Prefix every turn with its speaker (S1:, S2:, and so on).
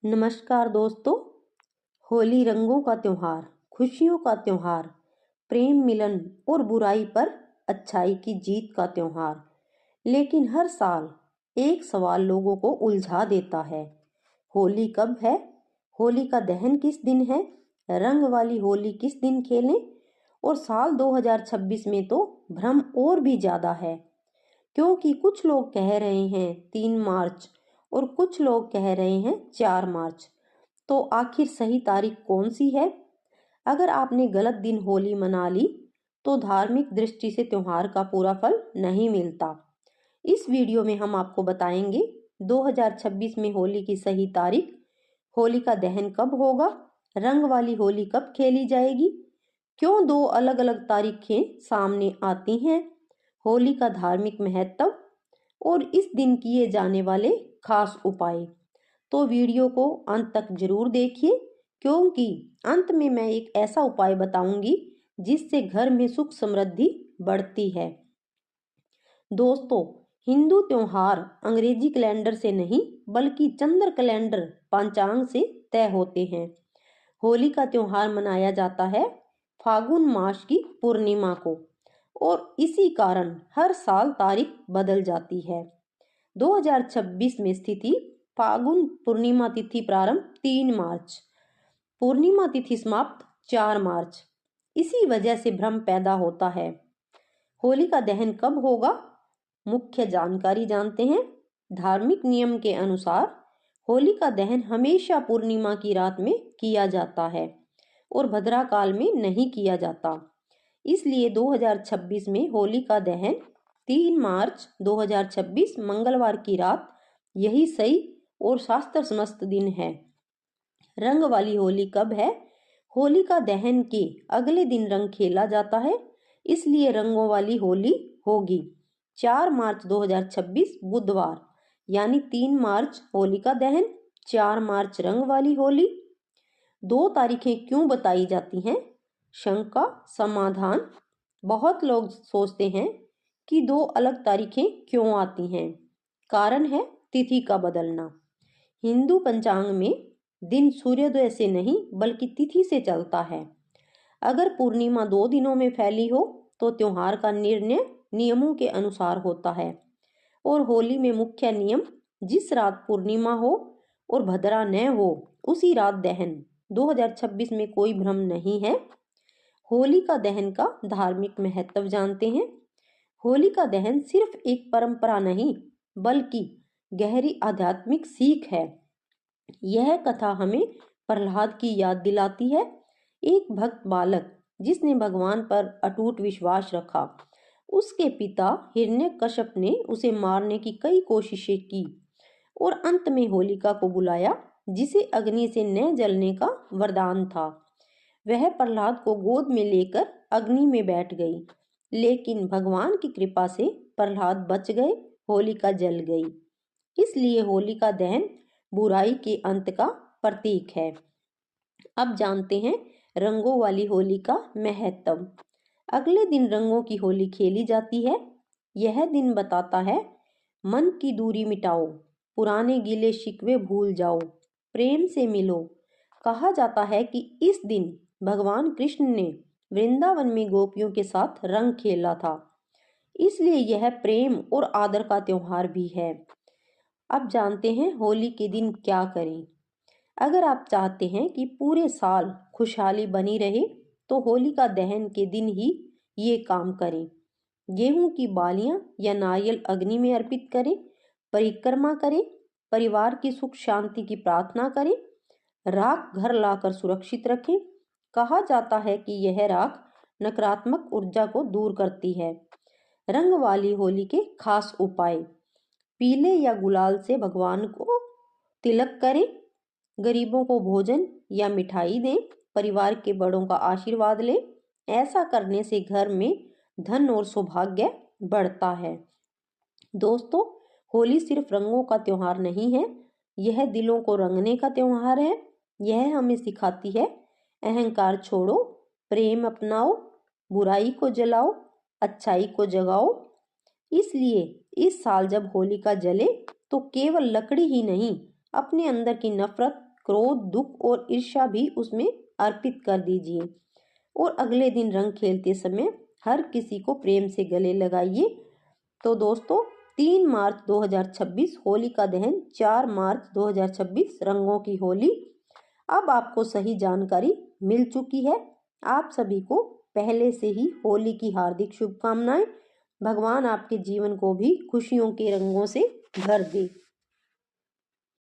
S1: नमस्कार दोस्तों। होली रंगों का त्योहार, खुशियों का त्योहार, प्रेम मिलन और बुराई पर अच्छाई की जीत का त्योहार। लेकिन हर साल एक सवाल लोगों को उलझा देता है। होली कब है? होली का दहन किस दिन है? रंग वाली होली किस दिन खेलें? और साल 2026 में तो भ्रम और भी ज्यादा है, क्योंकि कुछ लोग कह रहे हैं 3 मार्च और कुछ लोग कह रहे हैं 4 मार्च। तो आखिर सही तारीख कौन सी है? अगर आपने गलत दिन होली मना ली तो धार्मिक दृष्टि से त्योहार का पूरा फल नहीं मिलता। इस वीडियो में हम आपको बताएंगे 2026 में होली की सही तारीख, होली का दहन कब होगा, रंग वाली होली कब खेली जाएगी, क्यों दो अलग अलग तारीखें सामने आती हैं, होली का धार्मिक महत्व और इस दिन किए जाने वाले खास उपाय। तो वीडियो को अंत तक जरूर देखिए, क्योंकि अंत में मैं एक ऐसा उपाय बताऊंगी जिससे घर में सुख समृद्धि बढ़ती है। दोस्तों, हिंदू त्योहार अंग्रेजी कैलेंडर से नहीं बल्कि चंद्र कैलेंडर पंचांग से तय होते हैं। होली का त्योहार मनाया जाता है फागुन मास की पूर्णिमा को और इसी कारण हर साल तारीख बदल जाती है। 2026 में स्थिति फागुन पूर्णिमा तिथि प्रारंभ 3 मार्च, पूर्णिमा तिथि समाप्त 4 मार्च। इसी वजह से भ्रम पैदा होता है। होली का दहन कब होगा? मुख्य जानकारी जानते हैं। धार्मिक नियम के अनुसार होली का दहन हमेशा पूर्णिमा की रात में किया जाता है और भद्रा काल में नहीं किया जाता। इसलिए 2026 में होली का दहन 3 मार्च 2026 मंगलवार की रात, यही सही और शास्त्र समस्त दिन है। रंग वाली होली कब है? होली का दहन के अगले दिन रंग खेला जाता है, इसलिए रंगों वाली होली होगी 4 मार्च 2026 बुधवार, यानी 3 मार्च होली का दहन, 4 मार्च रंग वाली होली। दो तारीखें क्यों बताई जाती हैं? शंका समाधान। बहुत लोग सोचते हैं कि दो अलग तारीखें क्यों आती हैं। कारण है तिथि का बदलना। हिंदू पंचांग में दिन सूर्योदय से नहीं बल्कि तिथि से चलता है। अगर पूर्णिमा 2 दिनों में फैली हो तो त्योहार का निर्णय नियमों के अनुसार होता है। और होली में मुख्य नियम, जिस रात पूर्णिमा हो और भद्रा न हो उसी रात दहन। 2026 में कोई भ्रम नहीं है। होली का दहन का धार्मिक महत्व जानते हैं। होली का दहन सिर्फ एक परंपरा नहीं बल्कि गहरी आध्यात्मिक सीख है। यह कथा हमें प्रहलाद की याद दिलाती है, एक भक्त बालक जिसने भगवान पर अटूट विश्वास रखा। उसके पिता हिरण्यकश्यप ने उसे मारने की कई कोशिशें की और अंत में होलिका को बुलाया, जिसे अग्नि से न जलने का वरदान था। वह प्रहलाद को गोद में लेकर अग्नि में बैठ गई, लेकिन भगवान की कृपा से प्रहलाद बच गए, होलिका जल गई। इसलिए होलिका दहन बुराई के अंत का प्रतीक है। अब जानते हैं रंगों वाली होली का महत्व। अगले दिन रंगों की होली खेली जाती है। यह दिन बताता है मन की दूरी मिटाओ, पुराने गीले शिकवे भूल जाओ, प्रेम से मिलो। कहा जाता है कि इस दिन भगवान कृष्ण ने वृंदावन में गोपियों के साथ रंग खेला था, इसलिए यह प्रेम और आदर का त्योहार भी है। अब जानते हैं होली के दिन क्या करें। अगर आप चाहते हैं कि पूरे साल खुशहाली बनी रहे तो होली का दहन के दिन ही ये काम करें। गेहूं की बालियां या नारियल अग्नि में अर्पित करें, परिक्रमा करें, परिवार की सुख शांति की प्रार्थना करें, राख घर लाकर सुरक्षित रखें। कहा जाता है कि यह राख नकारात्मक ऊर्जा को दूर करती है। रंग वाली होली के खास उपाय, पीले या गुलाल से भगवान को तिलक करें, गरीबों को भोजन या मिठाई दें, परिवार के बड़ों का आशीर्वाद लें। ऐसा करने से घर में धन और सौभाग्य बढ़ता है। दोस्तों, होली सिर्फ रंगों का त्योहार नहीं है, यह दिलों को रंगने का त्योहार है। यह हमें सिखाती है अहंकार छोड़ो, प्रेम अपनाओ, बुराई को जलाओ, अच्छाई को जगाओ। इसलिए इस साल जब होलिका जले तो केवल लकड़ी ही नहीं, अपने अंदर की नफरत, क्रोध, दुख और ईर्ष्या भी उसमें अर्पित कर दीजिए और अगले दिन रंग खेलते समय हर किसी को प्रेम से गले लगाइए। तो दोस्तों 3 मार्च 2026 होलिका दहन, 4 मार्च 2026 रंगों की होली। अब आपको सही जानकारी मिल चुकी है। आप सभी को पहले से ही होली की हार्दिक शुभकामनाएं। भगवान आपके जीवन को भी खुशियों के रंगों से भर दे।